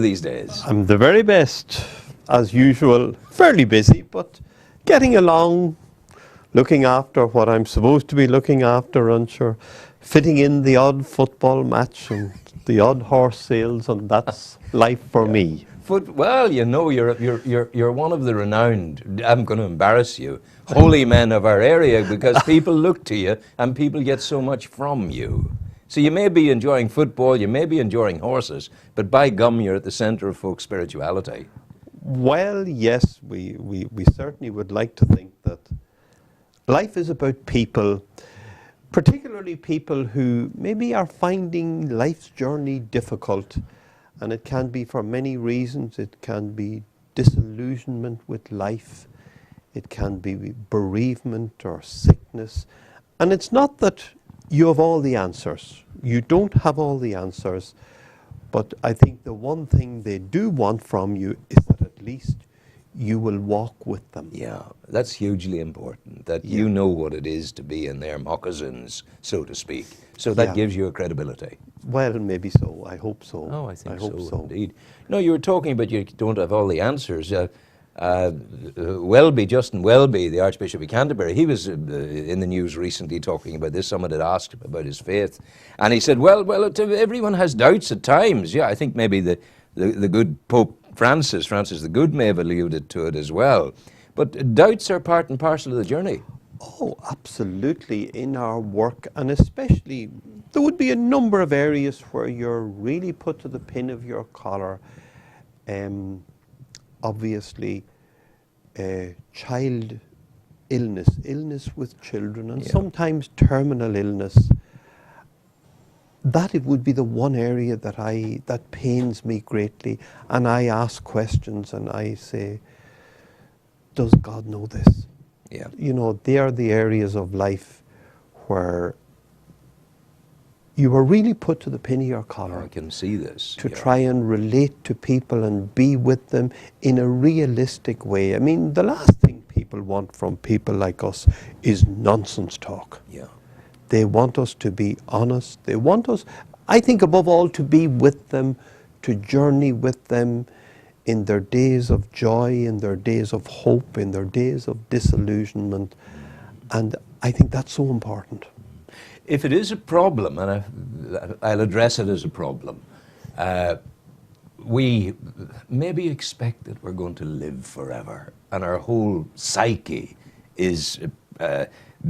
these days? I'm the very best, as usual, fairly busy, but getting along, looking after what I'm supposed to be looking after, and sure, fitting in the odd football match and the odd horse sales, and that's life for me. Well, you know, you're one of the renowned, I'm going to embarrass you, holy men of our area, because people look to you and people get so much from you. So you may be enjoying football, you may be enjoying horses, but by gum, you're at the centre of folk spirituality. Well, yes, we certainly would like to think that life is about people, particularly people who maybe are finding life's journey difficult. And it can be for many reasons. It can be disillusionment with life. It can be bereavement or sickness. And it's not that you have all the answers. You don't have all the answers. But I think the one thing they do want from you is that at least you will walk with them. Yeah, that's hugely important, that you know what it is to be in their moccasins, so to speak. So that gives you a credibility. Well, maybe so. I hope so. Oh, I hope so, indeed. No, you were talking about you don't have all the answers. Welby, Justin Welby, the Archbishop of Canterbury, he was in the news recently talking about this. Someone had asked him about his faith. And he said, well, everyone has doubts at times. Yeah, I think maybe the good Pope Francis the Good may have alluded to it as well. But doubts are part and parcel of the journey. Oh, absolutely. In our work, and especially, there would be a number of areas where you're really put to the pin of your collar. Obviously, child illness with children, and sometimes terminal illness. That it would be the one area that pains me greatly, and I ask questions and I say, does God know this? Yeah. You know, they are the areas of life where you are really put to the pin of your collar. I can see this. To try and relate to people and be with them in a realistic way. I mean, the last thing people want from people like us is nonsense talk. Yeah. They want us to be honest. They want us, I think above all, to be with them, to journey with them in their days of joy, in their days of hope, in their days of disillusionment. And I think that's so important. If it is a problem, and I'll address it as a problem, we maybe expect that we're going to live forever, and our whole psyche is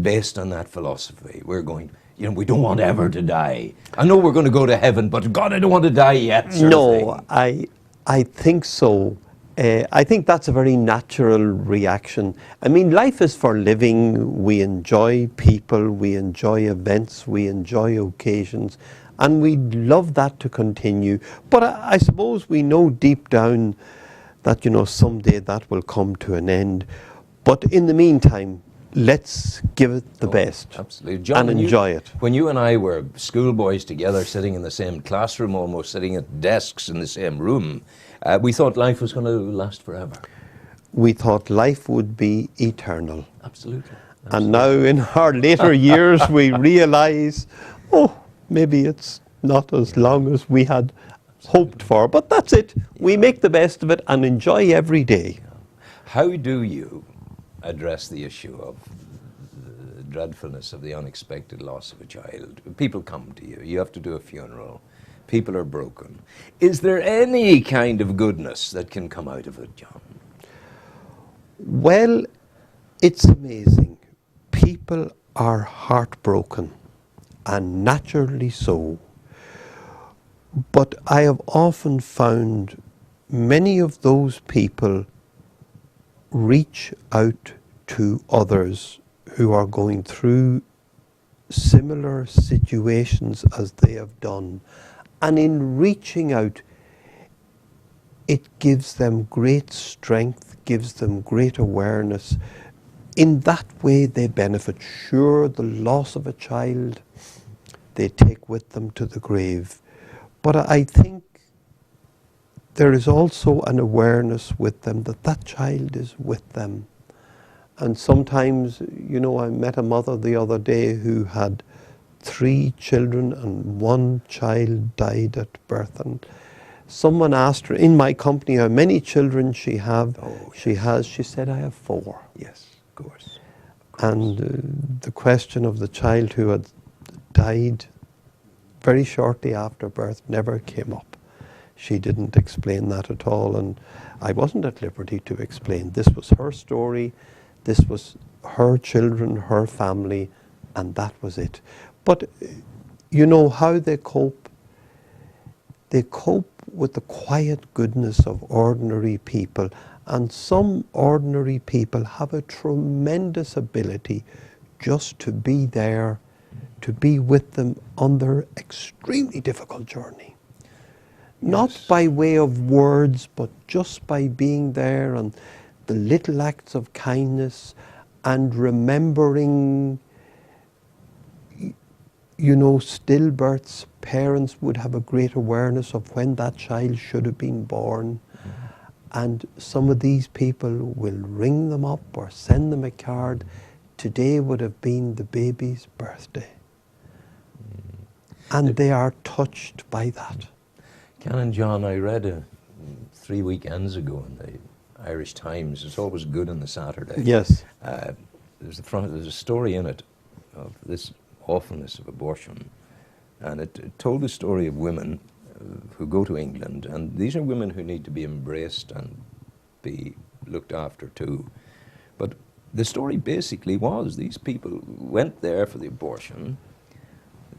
based on that philosophy. We're going, you know, we don't want ever to die. I know we're going to go to heaven, but God, I don't want to die yet. No, I think so. I think that's a very natural reaction. I mean, life is for living. We enjoy people, we enjoy events, we enjoy occasions, and we'd love that to continue. But I suppose we know deep down that, you know, someday that will come to an end. But in the meantime, let's give it the best. Absolutely. John, and enjoy it. When you and I were schoolboys together, sitting in the same classroom, almost sitting at desks in the same room, we thought life was going to last forever. We thought life would be eternal. Absolutely. And now in our later years we realise, oh, maybe it's not as long as we had hoped for. But that's it. We make the best of it and enjoy every day. How do you address the issue of the dreadfulness of the unexpected loss of a child? People come to you. You have to do a funeral. People are broken. Is there any kind of goodness that can come out of it, John? Well, it's amazing. People are heartbroken, and naturally so. But I have often found many of those people reach out to others who are going through similar situations as they have done. And in reaching out, it gives them great strength, gives them great awareness. In that way they benefit. Sure, the loss of a child they take with them to the grave. But I think there is also an awareness with them that that child is with them. And sometimes, you know, I met a mother the other day who had 3 children and 1 child died at birth. And Someone asked her in my company how many children she have. Oh, She has. She said, "I have 4." Yes, of course. And the question of the child who had died very shortly after birth never came up. She didn't explain that at all, and I wasn't at liberty to explain. This was her story, this was her children, her family, and that was it. But you know how they cope? They cope with the quiet goodness of ordinary people, and some ordinary people have a tremendous ability just to be there, to be with them on their extremely difficult journey. Not by way of words, but just by being there, and the little acts of kindness, and remembering, you know, stillbirths. Parents would have a great awareness of when that child should have been born. And some of these people will ring them up or send them a card. Today would have been the baby's birthday. And they are touched by that. Canon John, I read 3 weekends ago in the Irish Times. It's always good on the Saturday. Yes. There's a story in it of this awfulness of abortion, and it told the story of women who go to England, and these are women who need to be embraced and be looked after too. But the story basically was these people went there for the abortion.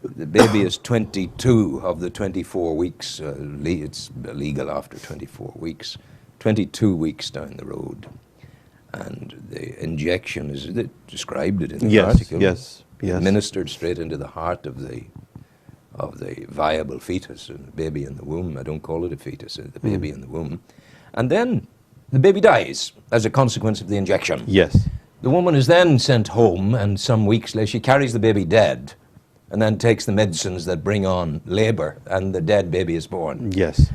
The baby is 22 of the 24 weeks. It's legal after 24 weeks. 22 weeks down the road. And the injection, is it described it in the article? Yes. Administered straight into the heart of the viable fetus, the baby in the womb. I don't call it a fetus, the baby in the womb. And then the baby dies as a consequence of the injection. Yes. The woman is then sent home, and some weeks later she carries the baby dead, and then takes the medicines that bring on labour, and the dead baby is born. Yes.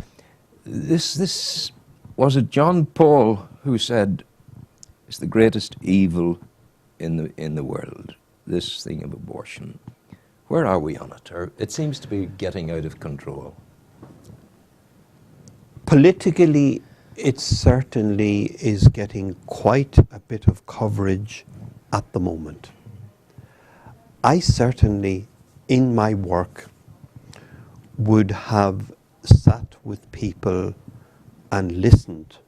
This was it John Paul who said, it's the greatest evil in the world, this thing of abortion. Where are we on it? Or it seems to be getting out of control. Politically, it certainly is getting quite a bit of coverage at the moment. I certainly, in my work, would have sat with people and listened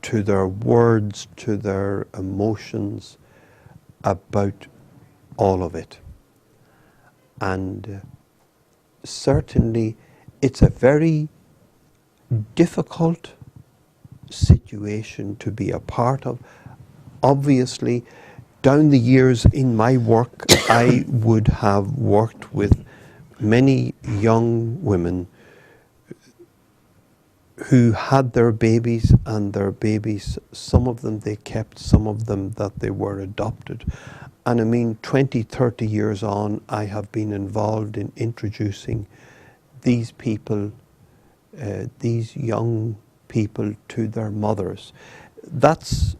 to their words, to their emotions about all of it. And certainly it's a very difficult situation to be a part of. Obviously, down the years in my work, I would have worked with many young women who had their babies, and their babies, some of them they kept, some of them that they were adopted. And I mean, 20, 30 years on, I have been involved in introducing these people, these young people, to their mothers. That's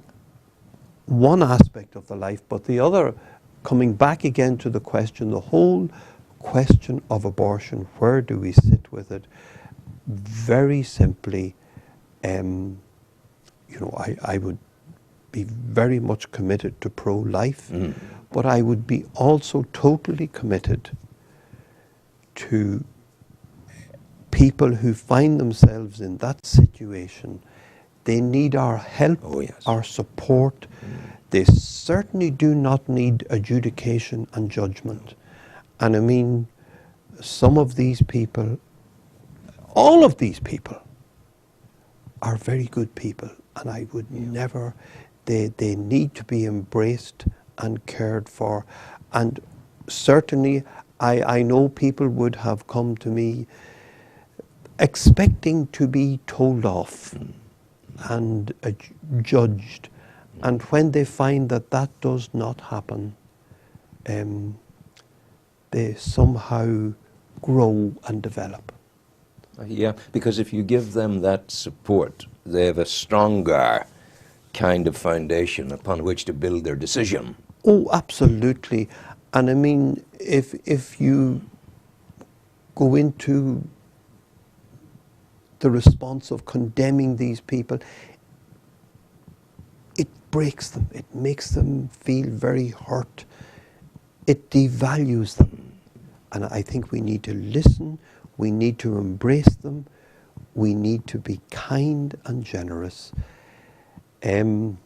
one aspect of the life, but the other, coming back again to the question, the whole question of abortion, where do we sit with it? Very simply, you know, I would be very much committed to pro-life, but I would be also totally committed to people who find themselves in that situation. They need our help, our support. They certainly do not need adjudication and judgment. And I mean, some of these people, all of these people, are very good people, and I would never, they need to be embraced and cared for. And certainly I know people would have come to me expecting to be told off and judged, and when they find that that does not happen, they somehow grow and develop. Yeah, because if you give them that support, they have a stronger kind of foundation upon which to build their decision. Oh, absolutely. And I mean, if you go into the response of condemning these people. It breaks them. It makes them feel very hurt. It devalues them. And I think we need to listen. We need to embrace them. We need to be kind and generous. It's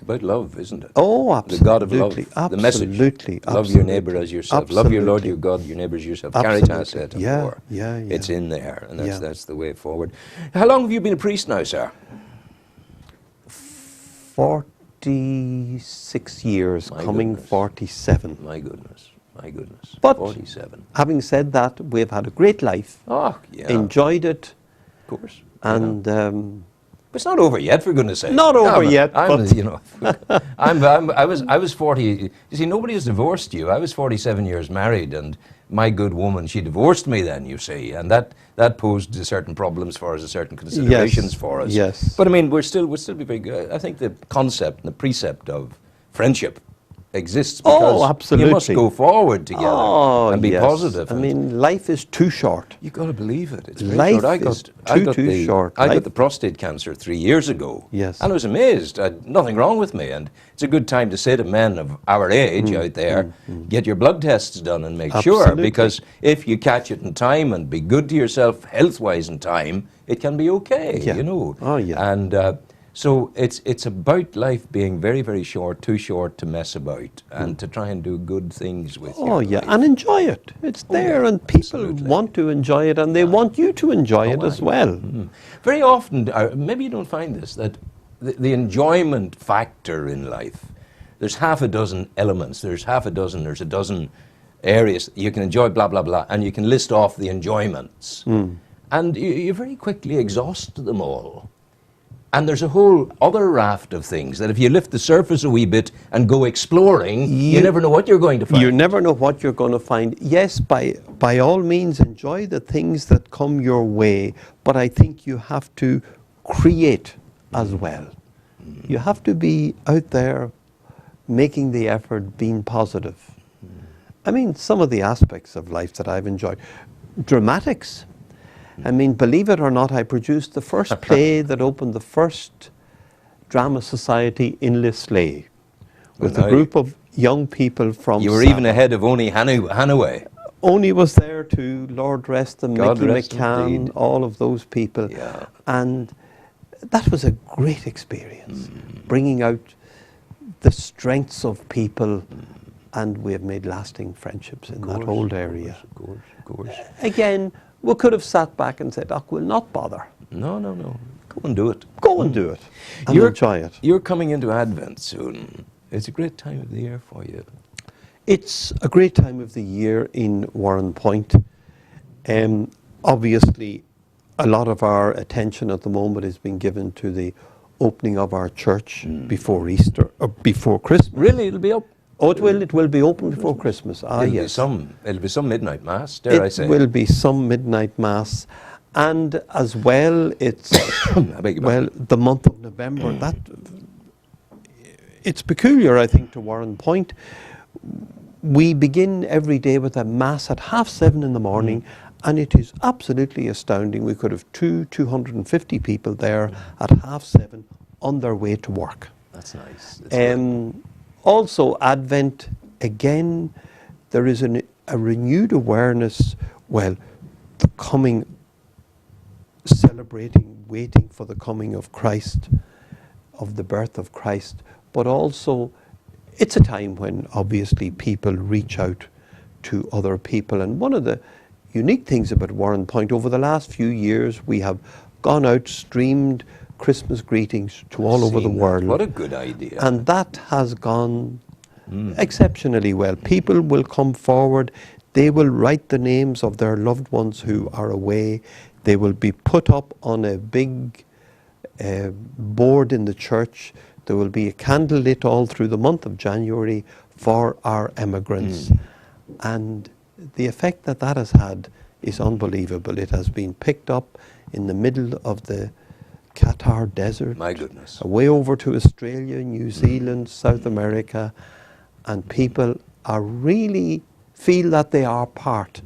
about love, isn't it? Oh, absolutely. The God of love. The message. Absolutely. Love your neighbour as yourself. Absolutely. Love your Lord, your God, your neighbour as yourself. Caritas said before. Yeah. It's in there, and Yeah. that's the way forward. How long have you been a priest now, sir? 46 years, My coming goodness. 47. My goodness. My goodness. But 47. having said that, we've had a great life, Oh, yeah. enjoyed it, Of course. and But it's not over yet, for goodness sake. Not over yet, but- You know, I was 40. You see, nobody has divorced you. I was 47 years married, and my good woman, she divorced me then, you see, and that posed certain problems for us, certain considerations for us. Yes. But I mean, we're still be very good. I think the concept and the precept of friendship exists because absolutely. you must go forward together and be yes. positive. I and mean, life is too short. you got to believe it. It's very Life short. is too short. I got Life- the prostate cancer 3 years ago. Yes. And I was amazed. I had nothing wrong with me. And it's a good time to say to men of our age out there, get your blood tests done and make sure. Absolutely. Because if you catch it in time and be good to yourself health-wise in time, it can be okay, Yeah. you know. Oh, yeah. And so it's about life being very, very short, too short to mess about and to try and do good things with Oh, your yeah, life. and enjoy it. It's there, yeah, and people absolutely. want to enjoy it, and they want you to enjoy it as well. Very often, maybe you don't find this, that the enjoyment factor in life, there's half a dozen elements, there's a dozen areas you can enjoy, blah, blah, blah, and you can list off the enjoyments. And you very quickly exhaust them all. And there's a whole other raft of things that if you lift the surface a wee bit and go exploring, you never know what you're going to find. You never know what you're going to find. Yes, by all means, enjoy the things that come your way, but I think you have to create as well. You have to be out there making the effort, being positive. I mean, some of the aspects of life that I've enjoyed. Dramatics. I mean, believe it or not, I produced the first play that opened the first drama society in Lisleigh with a group of young people from You were even ahead of Oni Hanaway. Oni was there too, Lord rest them, God Mickey rest him McCann, indeed. all of those people. Yeah. And that was a great experience, bringing out the strengths of people, and we have made lasting friendships in that whole area. Of course. Again, we could have sat back and said, we'll not bother. No. Go and do it. Go and do it and You're- enjoy it. You're coming into Advent soon. It's a great time of the year for you. It's a great time of the year in Warren Point. Obviously, a lot of our attention at the moment is being given to the opening of our church before Easter, or before Christmas. Really, it'll be up. Oh, it will be open before Christmas. It'll be some midnight mass, dare I say. It will be some midnight mass. And as well, it's I beg your pardon. the month of November. That it's peculiar, I think, to Warren Point. We begin every day with a mass at 7:30 in the morning, and it is absolutely astounding. We could have 250 people there at 7:30 on their way to work. That's nice. That's good. Also, Advent, again, there is a renewed awareness, the coming, celebrating, waiting for the coming of Christ, of the birth of Christ, but also it's a time when obviously people reach out to other people. And one of the unique things about Warren Point, over the last few years, we have gone out, streamed Christmas greetings to all over the Seen that. world. What a good idea. And that has gone exceptionally well. People will come forward. They will write the names of their loved ones who are away. They will be put up on a big board in the church. There will be a candle lit all through the month of January for our emigrants. And the effect that has had is unbelievable. It has been picked up in the middle of the Qatar desert. My goodness. Away over to Australia, New Zealand, South America, and people are really feel that they are part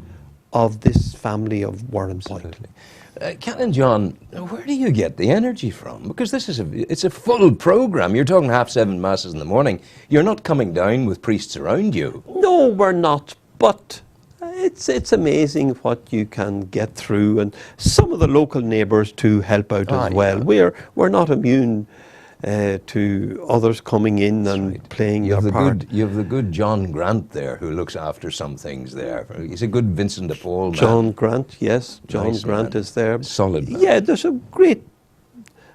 of this family of Warren Point. Absolutely. Canon John, where do you get the energy from? Because this is it's a full program. You're talking 7:30 masses in the morning. You're not coming down with priests around you. No, we're not. But it's amazing what you can get through, and some of the local neighbours to help out as well. Yeah. We're not immune to others coming in and playing their part. You have the good John Grant there who looks after some things there. He's a good Vincent de Paul man. John Grant, yes, John Nice Grant man. is there. Solid man. Yeah, there's a great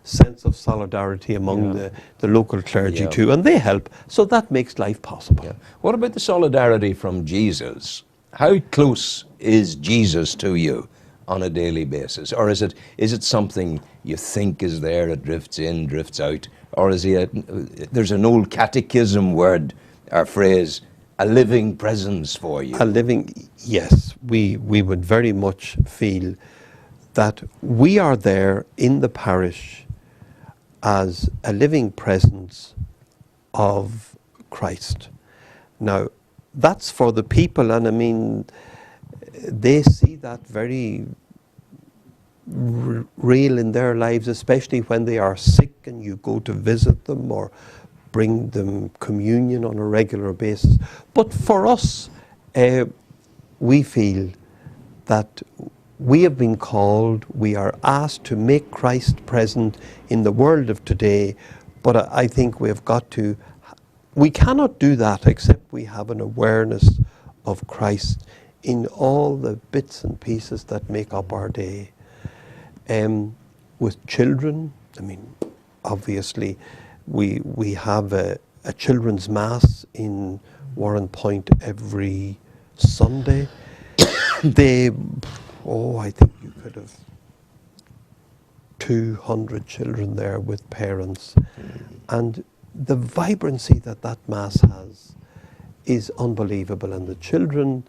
sense of solidarity among the local clergy too, and they help, so that makes life possible. Yeah. What about the solidarity from Jesus? How close is Jesus to you on a daily basis? Or is it something you think is there, it drifts in, drifts out? Or is there's an old catechism word or phrase, a living presence for you? Yes, we would very much feel that we are there in the parish as a living presence of Christ. Now, that's for the people, and I mean, they see that very real in their lives, especially when they are sick and you go to visit them or bring them communion on a regular basis. But for us, we feel that we have been called, we are asked to make Christ present in the world of today, but I think we cannot do that except we have an awareness of Christ in all the bits and pieces that make up our day. With children, I mean, obviously, we have a children's mass in Warren Point every Sunday. I think you could have 200 children there with parents. And the vibrancy that mass has is unbelievable, and the children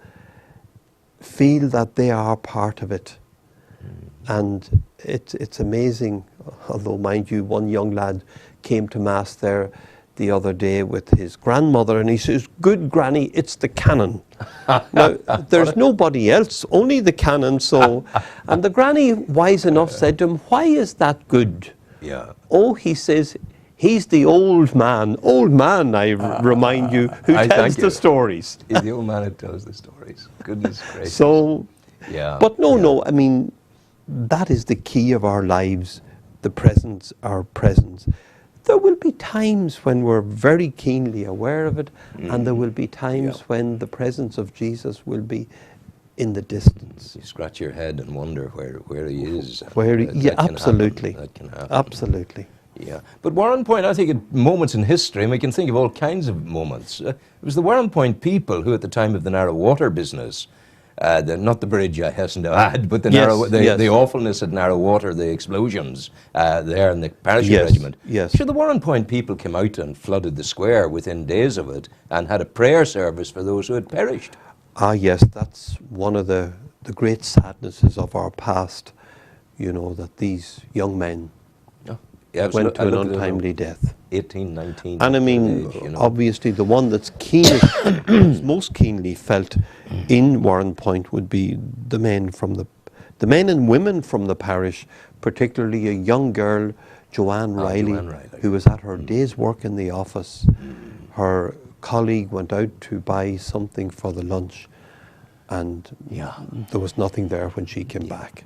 feel that they are part of it. And it's amazing, although mind you, one young lad came to Mass there the other day with his grandmother, and he says, "Good granny, it's the Canon." Now, there's nobody else, only the Canon, and the granny, wise enough, said to him, "Why is that good?" Yeah. Oh, he says, "He's the old man, I remind you, who tells the stories." He's the old man who tells the stories. Goodness gracious. So, yeah. But no, I mean, that is the key of our lives, the presence, our presence. There will be times when we're very keenly aware of it, and there will be times when the presence of Jesus will be in the distance. You scratch your head and wonder where he is. Absolutely. That can happen. Absolutely. Yeah. But Warren Point, I think, at moments in history, and we can think of all kinds of moments. It was the Warren Point people who, at the time of the narrow water business, not the bridge I hasten to add, but the awfulness at narrow water, the explosions there in the parachute regiment. Yes. Sure, the Warren Point people came out and flooded the square within days of it and had a prayer service for those who had perished. Ah, yes, that's one of the great sadnesses of our past, that these young men went to an untimely death. 18, 19. And I mean, age, obviously the one that's most keenly felt in Warren Point would be the men and women from the parish, particularly a young girl, Joanne Riley, who was at her day's work in the office. Her colleague went out to buy something for the lunch, and there was nothing there when she came back.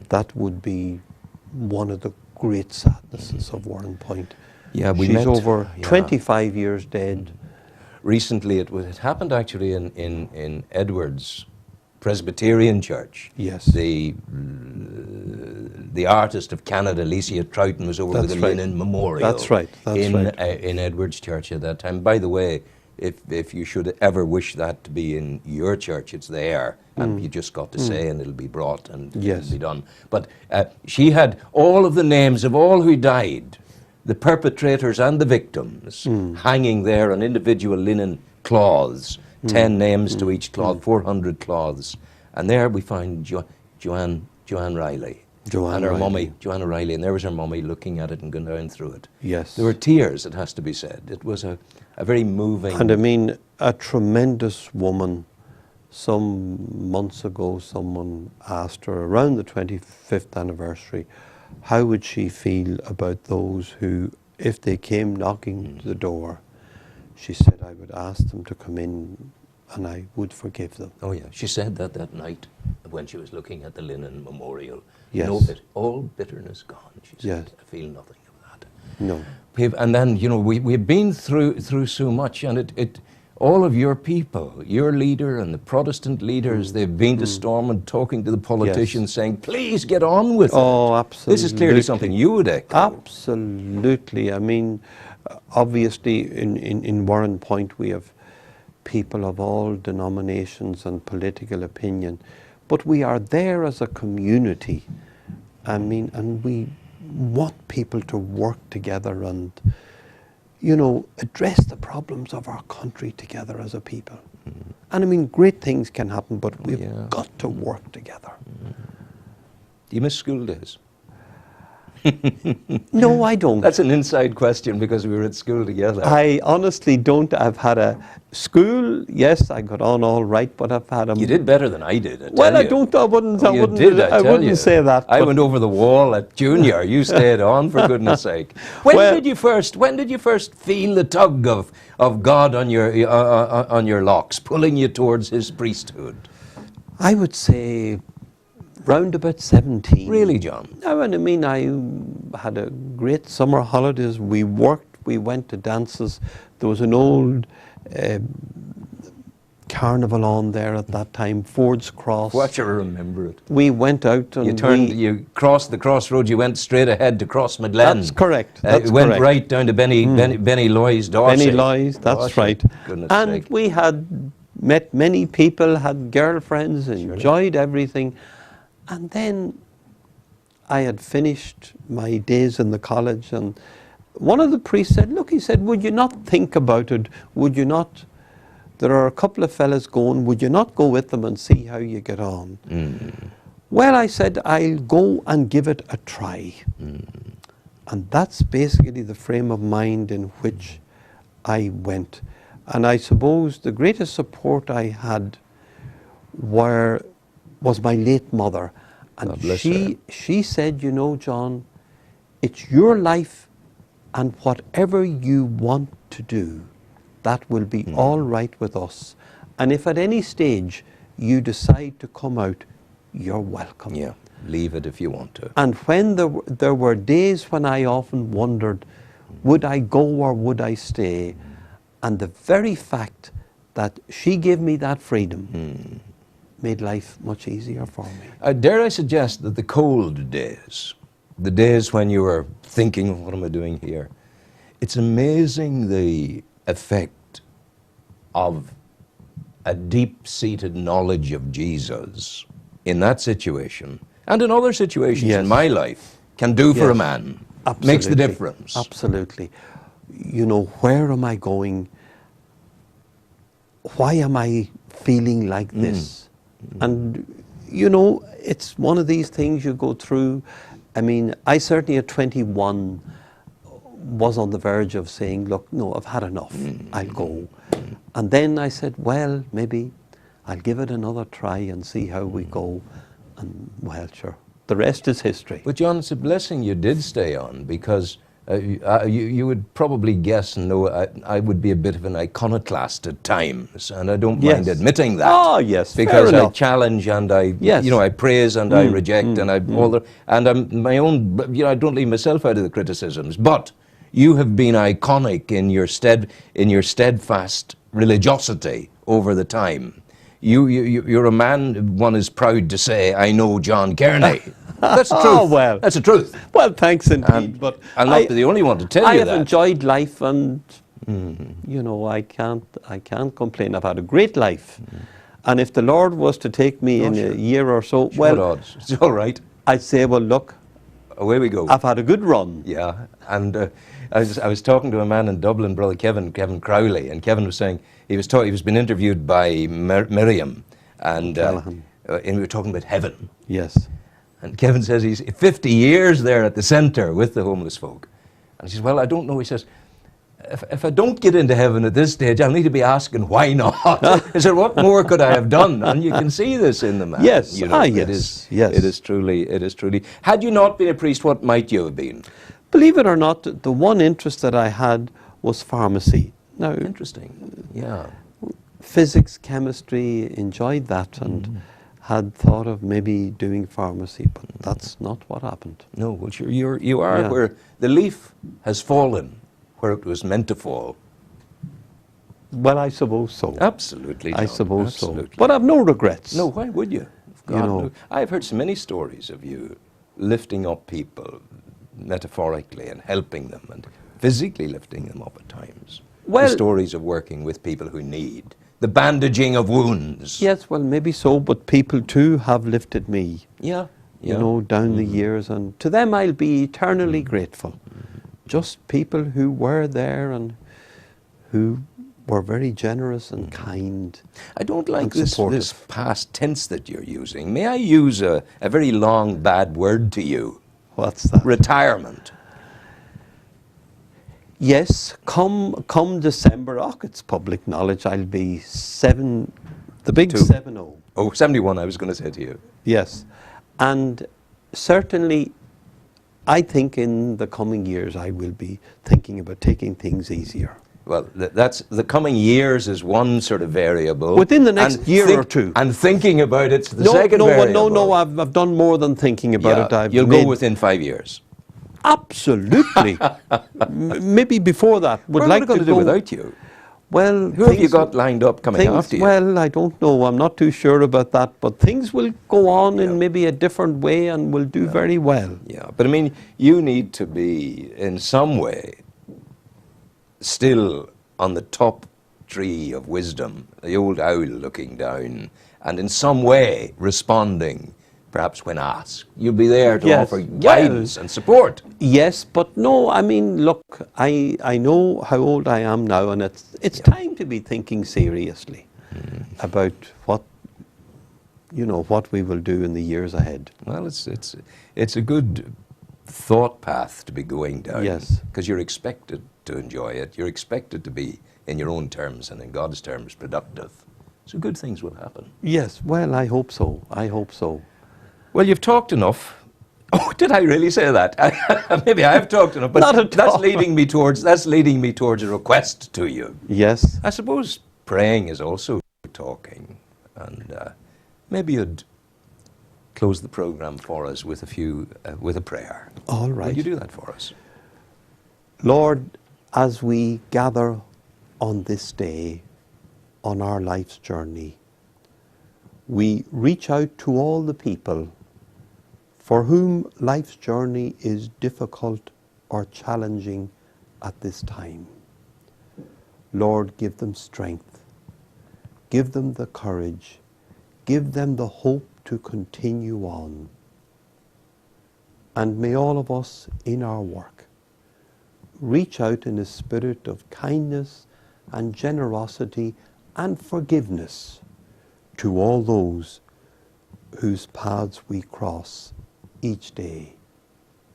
That would be one of the great sadnesses of Warren Point. Yeah, she's over 25 years dead. Recently, it happened actually in Edwards Presbyterian Church. Yes. The artist of Canada, Alicia Troughton, was over with the Lenin Memorial. That's right. In Edwards Church at that time. By the way, if you should ever wish that to be in your church, it's there, and you just got to say, and it'll be brought and it'll be done. But she had all of the names of all who died, the perpetrators and the victims, hanging there on individual linen cloths, 10 names to each cloth, 400 cloths. And there we find Joanne Riley. Joanna Riley, and there was her mummy looking at it and going down through it. Yes. There were tears, it has to be said. It was a very moving... And I mean, a tremendous woman, some months ago, someone asked her around the 25th anniversary, how would she feel about those who, if they came knocking to the door, she said, I would ask them to come in and I would forgive them. Oh yeah, she said that that night when she was looking at the linen memorial. Yes. No, all bitterness gone, she said. Yes. I feel nothing of that. No. And then, you know, we've been through so much, and it all of your people, your leader and the Protestant leaders, they've been to Stormont talking to the politicians, saying, please get on with it. Oh, absolutely. This is clearly something you would echo. Absolutely. I mean, obviously in Warren Point we have people of all denominations and political opinion, but we are there as a community. I mean, and we want people to work together and, you know, address the problems of our country together as a people. And I mean, great things can happen, but we've got to work together. Do you miss school days? No, I don't. That's an inside question because we were at school together. I honestly don't. I've had a school, yes, I got on all right, but I've had a... You did better than I did, I Well, tell I you. don't, I wouldn't, Oh, I you wouldn't, did, I tell wouldn't you. say that. I but- went over the wall at junior. You stayed on, for goodness sake. When Well- did you first feel the tug of God on your locks, pulling you towards His priesthood? I would say round about 17. Really, John? No, and I mean, I had a great summer holidays. We worked, we went to dances. There was an old carnival on there at that time, Ford's Cross. Watch you remember it. We went out and You crossed the crossroads, you went straight ahead to Cross Medlen. That's correct. That's went correct. right down to Benny Loy's Darcy. Benny Loy's, that's Gosh, right. Goodness And sake. we had met many people, had girlfriends, enjoyed everything. And then I had finished my days in the college, and one of the priests said, look, he said, would you not think about it? Would you not, there are a couple of fellas going, would you not go with them and see how you get on? Well, I said, I'll go and give it a try. And that's basically the frame of mind in which I went. And I suppose the greatest support I had was my late mother. And she said, you know, John, it's your life, and whatever you want to do, that will be all right with us. And if at any stage you decide to come out, you're welcome. Yeah, leave it if you want to. And when there were days when I often wondered, would I go or would I stay? And the very fact that she gave me that freedom made life much easier for me. Dare I suggest that the cold days, the days when you were thinking, what am I doing here? It's amazing the effect of a deep-seated knowledge of Jesus in that situation, and in other situations in my life, can do for a man. Absolutely. Makes the difference. Absolutely. You know, where am I going? Why am I feeling like this? And, you know, it's one of these things you go through. I mean, I certainly at 21 was on the verge of saying, look, no, I've had enough. I'll go. And then I said, well, maybe I'll give it another try and see how we go. And, well, sure, the rest is history. But John, it's a blessing you did stay on, because you would probably guess and know I would be a bit of an iconoclast at times, and I don't mind admitting that. Oh, yes, because fair I enough. challenge and I, you know, I praise and I reject and I'm my own. You know, I don't leave myself out of the criticisms. But you have been iconic in your steadfast religiosity over the time. You're a man. One is proud to say, I know John Kearney. That's the truth. Oh, well. That's the truth. Well, thanks indeed. But I'm not the only one to tell I you have that. enjoyed life, and you know, I can't complain. I've had a great life, and if the Lord was to take me in a year or so, well, it's all right. I'd say, well, look, away we go. I've had a good run. Yeah, and I was talking to a man in Dublin, brother Kevin Crowley, and Kevin was saying he was been interviewed by Miriam, and we were talking about heaven. Yes. And Kevin says he's 50 years there at the centre with the homeless folk. And he says, well, I don't know. He says, if I don't get into heaven at this stage, I'll need to be asking why not. He said, what more could I have done? And you can see this in the man. Yes, you know, yes, yes. It is truly. Had you not been a priest, what might you have been? Believe it or not, the one interest that I had was pharmacy. Now, Interesting, yeah. physics, chemistry, enjoyed that and had thought of maybe doing pharmacy, but that's not what happened. No, well, sure, you are Yeah. where the leaf has fallen, where it was meant to fall. Well, I suppose so. Absolutely, I John, suppose absolutely. so. But I've no regrets. No, why would you? You know. no. I've heard so many stories of you lifting up people metaphorically and helping them and physically lifting them up at times. Well- the stories of working with people who need, the bandaging of wounds. Yes, well, maybe so, but people too have lifted me, Yeah. you know, down the years, and to them I'll be eternally grateful. Just people who were there and who were very generous and kind. I don't like and this supportive. past tense that you're using. May I use a very long bad word to you? What's that? Retirement. Yes, come December, it's public knowledge, I'll be the big 7-0. Oh, 71, I was going to say to you. Yes, and certainly I think in the coming years I will be thinking about taking things easier. Well, that's the coming years is one sort of variable. Within the next year or two. And thinking about it's the second variable. No, I've done more than thinking about it. You'll go within 5 years. Absolutely. Maybe before that. What are we going to do without you? Well, who have you got lined up coming after you? Well, I don't know. I'm not too sure about that. But things will go on in maybe a different way and will do very well. Yeah, but I mean, you need to be, in some way, still on the top tree of wisdom, the old owl looking down, and in some way responding, perhaps when asked. You'll be there to offer guidance and support. Yes, but no, I mean, look, I know how old I am now, and it's time to be thinking seriously about what we will do in the years ahead. Well, it's a good thought path to be going down. Yes. Because you're expected to enjoy it. You're expected to be, in your own terms and in God's terms, productive. So good things will happen. Yes, well, I hope so. I hope so. Well, you've talked enough. Oh, did I really say that? Maybe I've talked enough, but Not at all. that's leading me towards a request to you. Yes. I suppose praying is also talking, and maybe you'd close the program for us with a prayer. All right. Will you do that for us? Lord, as we gather on this day, on our life's journey, we reach out to all the people for whom life's journey is difficult or challenging at this time. Lord, give them strength, give them the courage, give them the hope to continue on. And may all of us in our work reach out in a spirit of kindness and generosity and forgiveness to all those whose paths we cross each day.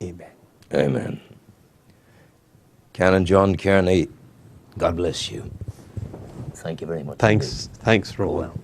Amen. Amen. Canon John Kearney, God bless you. Thank you very much. Thanks, Rowan. Well.